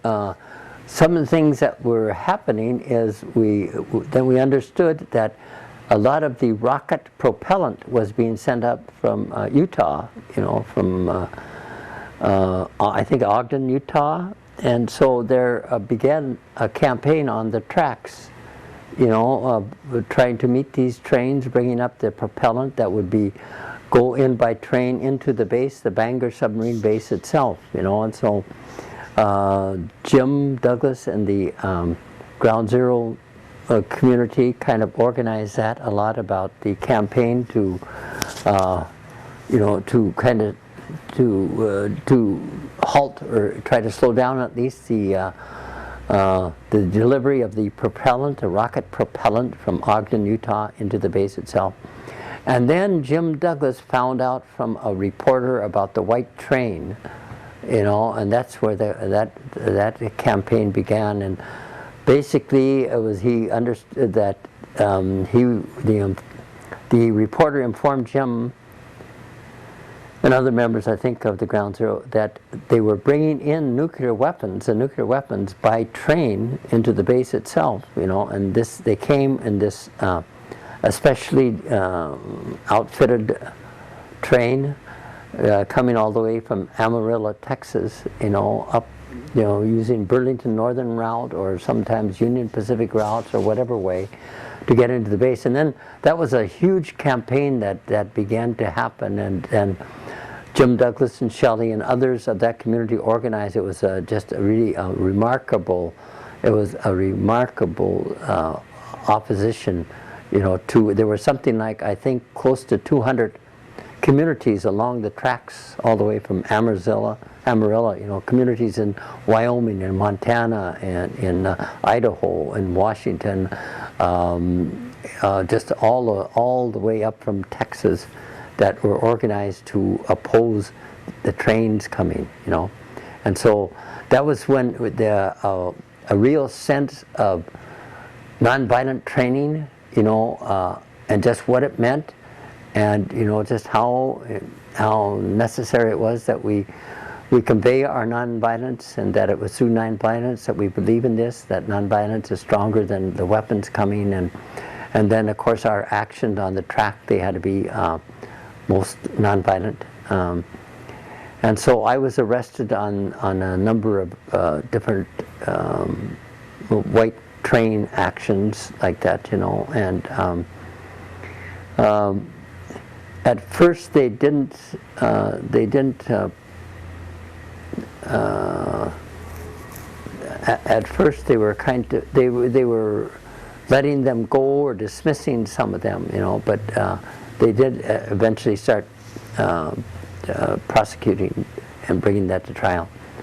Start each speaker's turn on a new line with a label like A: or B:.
A: some of the things that were happening is then we understood that a lot of the rocket propellant was being sent up from Utah, from I think Ogden, Utah, and so there began a campaign on the tracks, trying to meet these trains, bringing up the propellant that would go in by train into the base, the Bangor submarine base itself, and so Jim Douglas and the Ground Zero community kind of organized that a lot about the campaign to halt or try to slow down at least the delivery of the propellant, the rocket propellant from Ogden, Utah into the base itself. And then Jim Douglas found out from a reporter about the white train, and that's where that campaign began. And basically, he understood that the reporter informed Jim and other members, I think, of the Ground Zero, that they were bringing in nuclear weapons by train into the base itself, and they came in this especially outfitted train coming all the way from Amarillo, Texas, up, using Burlington Northern route or sometimes Union Pacific routes or whatever way to get into the base. And then that was a huge campaign that began to happen, and Jim Douglas and Shelley and others of that community organized. It was just a really remarkable opposition, there were something like, I think, close to 200 communities along the tracks all the way from Amarillo, communities in Wyoming and Montana and in Idaho and Washington, just all the way up from Texas, that were organized to oppose the trains coming, and so that was when a real sense of nonviolent training, and just what it meant, and just how necessary it was that we convey our nonviolence, and that it was through nonviolence that we believe in this, that nonviolence is stronger than the weapons coming, and then of course our actions on the track, they had to be most nonviolent. And so I was arrested on a number of different white train actions like that, and at first they didn't at first they were they were letting them go or dismissing some of them, but they did eventually start prosecuting and bringing that to trial.